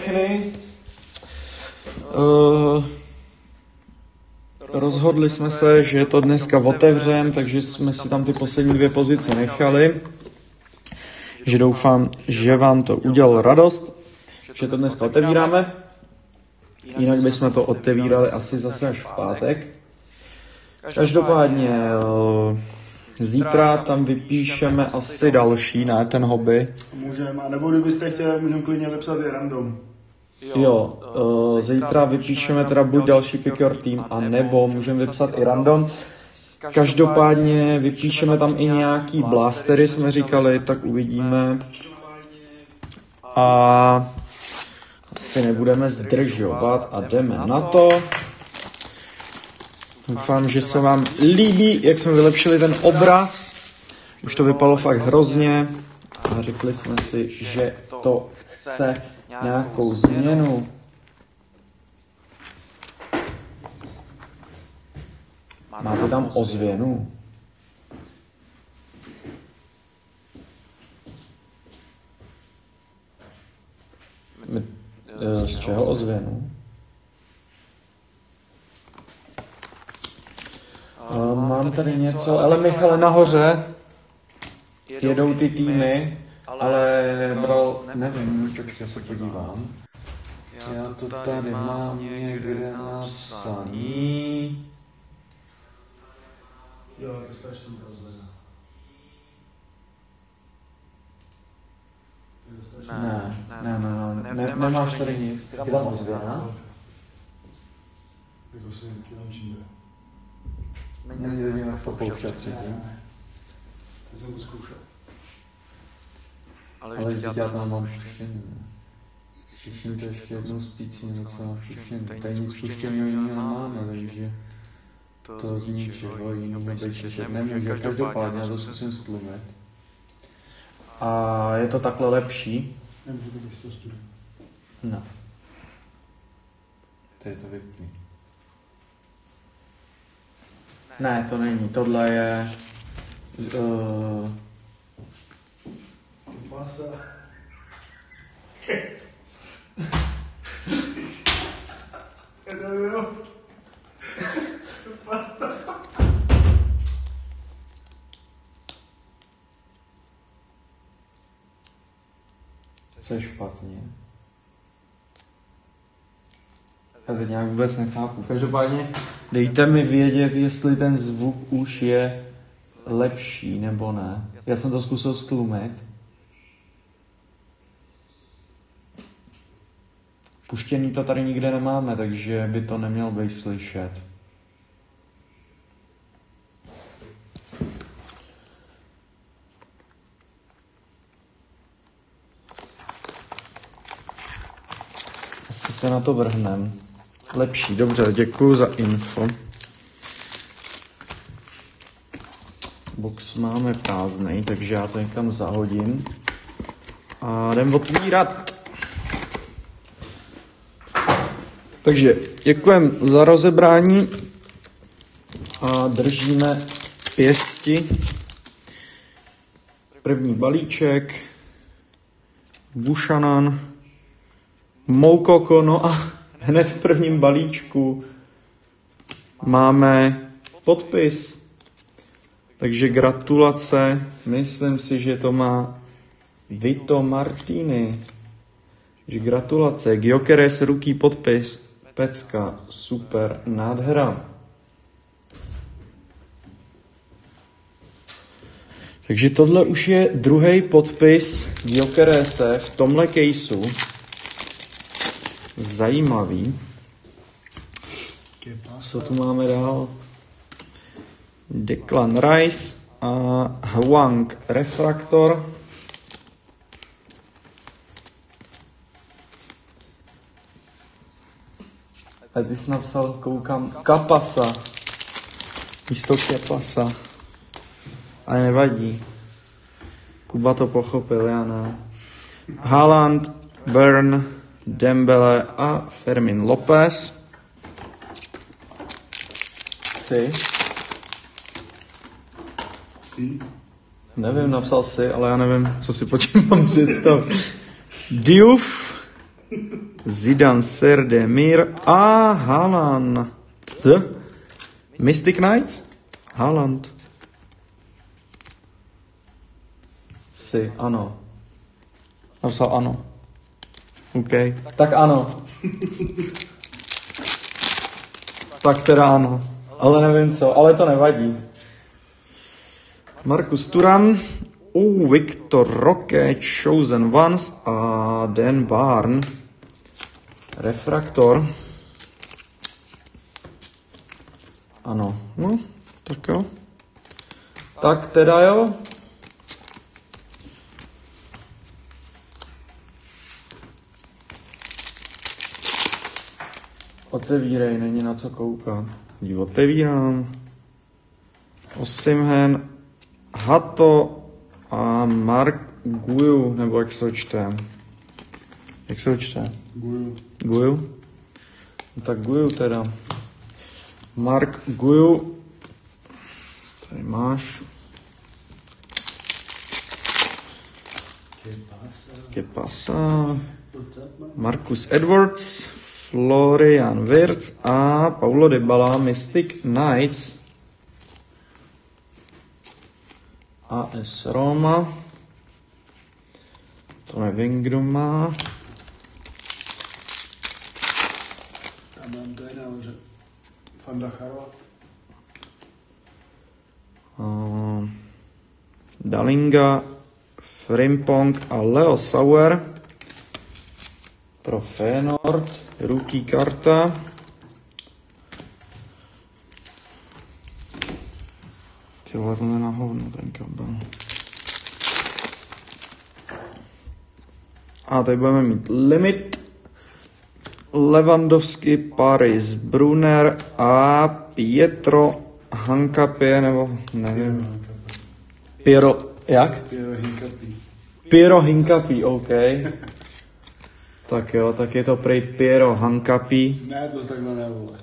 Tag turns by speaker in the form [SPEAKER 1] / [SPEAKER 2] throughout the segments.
[SPEAKER 1] všechny. Rozhodli jsme se, že to dneska otevřem, takže jsme si tam ty poslední 2 pozice nechali. Že doufám, že vám to udělalo radost, že to dneska otevíráme. Jinak bychom to otevírali asi zase až v pátek. Každopádně zítra tam vypíšeme asi další, ne, ten hobby.
[SPEAKER 2] Můžeme, anebo kdybyste chtěli, můžeme klidně vypsat i random.
[SPEAKER 1] Jo, zítra vypíšeme teda buď další Pick Your Team, a nebo můžeme vypsat i random. Každopádně vypíšeme tam i nějaký blastery, jsme říkali, tak uvidíme. A asi nebudeme zdržovat a jdeme na to. Doufám, že se vám líbí, jak jsme vylepšili ten obraz. Už to vypadalo fakt hrozně. A řekli jsme si, že to chce nějakou změnu. Máte tam ozvěnu? Z čeho ozvěnu? Mám tady něco, ale Michale, nahoře jedou ty týmy, ale bral, nevím, tak já se podívám. Já to tady mám někde napsaný.
[SPEAKER 2] Jo, to strašně rozhodně.
[SPEAKER 1] Ne, nemáš tady nic. Je tam ozvěna?
[SPEAKER 2] Jako si nevím,
[SPEAKER 1] Není to nějak to pouštět předtím.
[SPEAKER 2] Já jsem to zkoušel.
[SPEAKER 1] Ale vždyť já tam mám šuštění. Slyším to ještě jednou spící, nebo co mám šuštění. Tady nic šuštěního jiného nemáme, takže to z ničeho jiného být slyšet nemůže. Každopádně já to zkusím stlumit. A je to takhle lepší?
[SPEAKER 2] Nemůže to být z toho studia.
[SPEAKER 1] No. Tady to vypni. Ne, to není. Tohle je...
[SPEAKER 2] Pasa.
[SPEAKER 1] Co je špatně? Já teď nějak vůbec nechápu. Každopádně dejte mi vědět, jestli ten zvuk už je lepší nebo ne. Já jsem to zkusil stlumit. Puštěný to tady nikde nemáme, takže by to neměl být slyšet. Asi se na to vrhnem. Lepší, dobře, děkuju za info. Box máme prázdnej, takže já to někam zahodím. A jdem otvírat. Takže děkujem za rozebrání a držíme pěsti. První balíček. Buchanan. Moukoko, no a hned v prvním balíčku máme podpis. Takže gratulace. Myslím si, že to má Vito Martini. Takže gratulace. Gyökeres ruky podpis. Pecka. Super. Nádhera. Takže tohle už je druhý podpis Gyökerese v tomhle caseu. Zajímavý. Co tu máme dál? Declan Rice a Hwang refraktor. A ty jsi napsal, koukám, Kapasa. Místo Kepasa. Ale nevadí. Kuba to pochopil, já ne. Haaland, Burn, Dembele a Fermin Lopez. Si. Nevím, napsal si, ale já nevím, co si pod tím mám představit. Diouf, Zidane, Serdemir a Haaland. Mystic Knights? Haaland. Ano. Napsal ano. OK. Tak ano. Tak teda ano. Ale nevím co, ale to nevadí. Marcus Thuram, Victor Roque, Chosen Ones a Dan Barn. Refraktor. Ano, no, tak jo. Tak teda jo. Otevírej, není na co koukat. Ji otevírám. Osimhen, Hato a Mark Guju, nebo jak se ho čte? Jak se ho čte? Guju? No tak Guju teda. Mark Guju. Tady máš. Que pasa? Marcus Edwards, Florian Wirtz a Paulo Dybala, Mystic Knights. AS Roma. To nevím, kdo má.
[SPEAKER 2] Tam mám to je nahoře. Fanda Charvat.
[SPEAKER 1] Dalinga, Frimpong a Leo Sauer. Pro Feyenoord. Rookie karta. Tyhle, to je na hovno ten kabel. A tady budeme mít limit. Lewandowski, Paris, Brunner a Pietro Hincapie, nebo nevím. Piero, jak? Piero Hincapie, OK. Tak jo, tak je to prej Piero Hincapie.
[SPEAKER 2] Ne, to takhle nevole.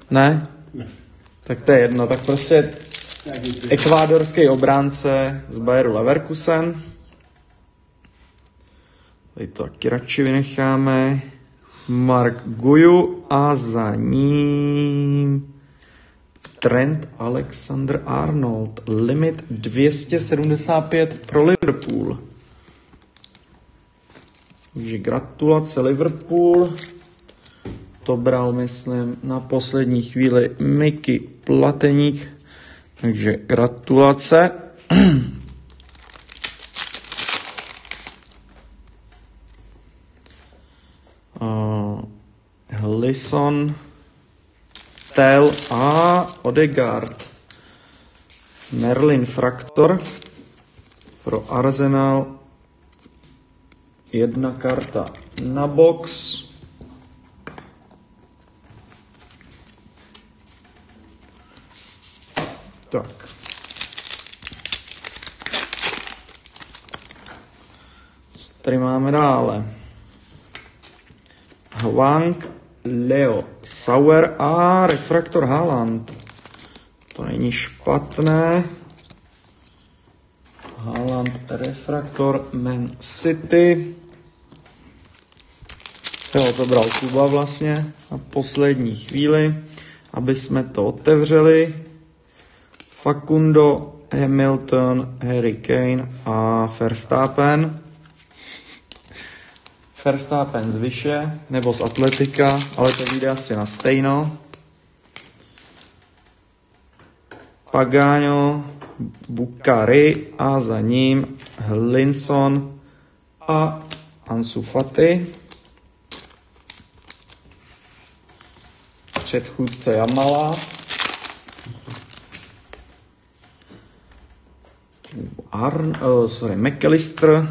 [SPEAKER 1] Ne?
[SPEAKER 2] Ne.
[SPEAKER 1] Tak to je jedno, tak prostě ekvádorský obránce z Bayeru Leverkusen. Tady to taky radši vynecháme. Mark Guju a za ním Trent Alexander-Arnold. Limit 275 pro Liverpool. Takže gratulace Liverpool. To bral, myslím, na poslední chvíli Miky Plateník. Takže gratulace. Hlisson, Tel a Odegaard. Merlin Fraktor pro Arsenal. Jedna karta na box. Tak. Co tady máme dále? Hwang, Leo Sauer a Refraktor Haaland. To není špatné. Haaland, Refraktor, Man City. Jo, to bral Kuba vlastně na poslední chvíli, aby jsme to otevřeli. Facundo, Hamilton, Harry Kane a Verstappen. Verstappen z Vyše, nebo z Atletika, ale to vyjde asi na stejno. Pagano, Bukhari a za ním Hlinson a Ansu Fati. Předchůdce Jamala. McAllister,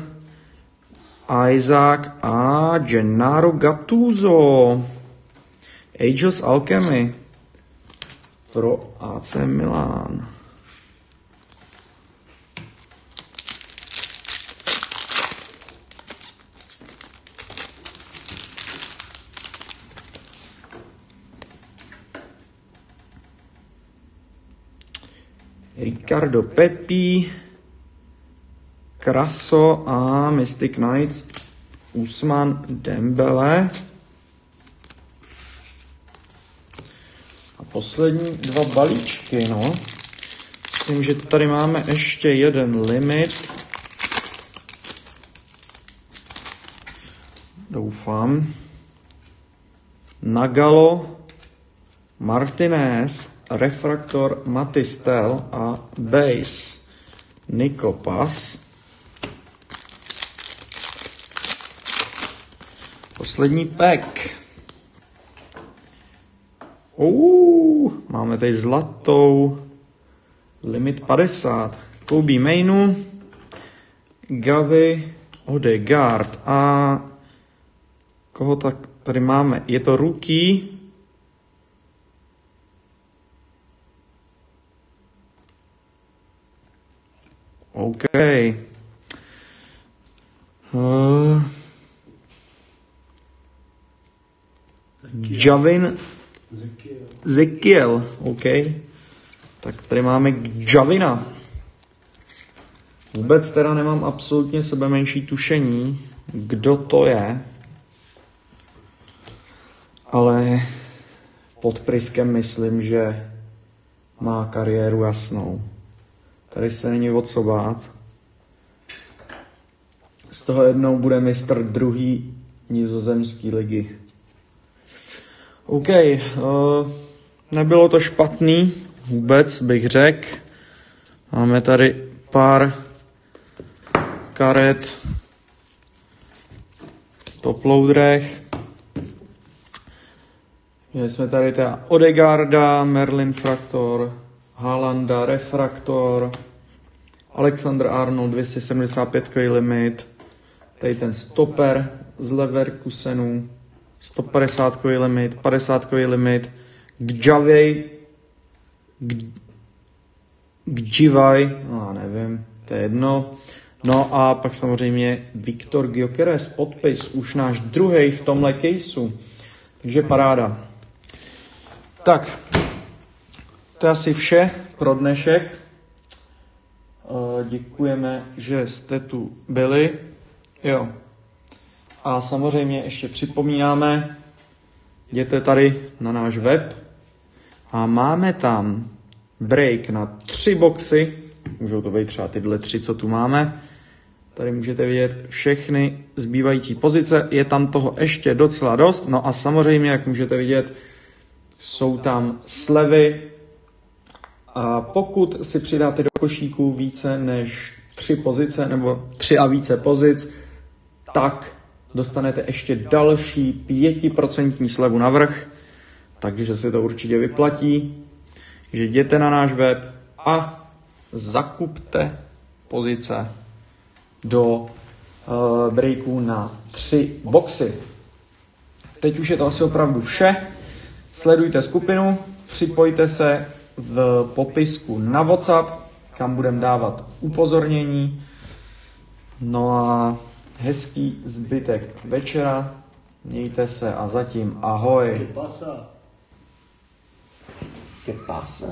[SPEAKER 1] Isaac a Gennaro Gattuso. Aegis Alchemy pro AC Milan. Ricardo Pepi, Kraso a Mystic Knights Ousmane Dembele. A poslední 2 balíčky, no. Myslím, že tady máme ještě jeden limit. Doufám. Nagalo, Martinez, Refraktor, Matistel a Base. Nico Pas. Poslední pack. Máme tady zlatou. Limit 50. Kobe Mainu, Gavi, Odegaard a koho tak tady máme? Je to rookie. OK. Javin Zekiel. OK. Tak tady máme Javina. Vůbec teda nemám absolutně sebe menší tušení, kdo to je. Ale pod pryskem myslím, že má kariéru jasnou. Tady se není o co bát. Z toho jednou bude mistr druhý nizozemský ligy. OK, nebylo to špatný, vůbec bych řekl. Máme tady pár karet v toploaderech. Měli jsme tady teda Odegaarda, Merlin Fraktor, Haalanda, Refraktor, Alexander Arnold 275 limit, tady ten stoper z Leverkusenu, 150 limit, 50 limit, Gjivaj, nevím, to je jedno. No a pak samozřejmě Viktor Gyökeres, podpis, už náš druhý v tomhle caseu, takže paráda. Tak, to je asi vše pro dnešek. Děkujeme, že jste tu byli. Jo. A samozřejmě ještě připomínáme, jděte tady na náš web a máme tam break na 3 boxy. Můžou to být třeba tyhle 3, co tu máme. Tady můžete vidět všechny zbývající pozice. Je tam toho ještě docela dost. No a samozřejmě, jak můžete vidět, jsou tam slevy. A pokud si přidáte do košíku více než 3 pozice nebo 3 a více pozic, tak dostanete ještě další 5% slevu navrch. Takže se to určitě vyplatí. Takže jděte na náš web a zakupte pozice do breaku na 3 boxy. Teď už je to asi opravdu vše. Sledujte skupinu, připojte se v popisku na WhatsApp, kam budeme dávat upozornění. No a hezký zbytek večera. Mějte se a zatím ahoj.
[SPEAKER 2] ¿Qué pasa?
[SPEAKER 1] ¿Qué pasa?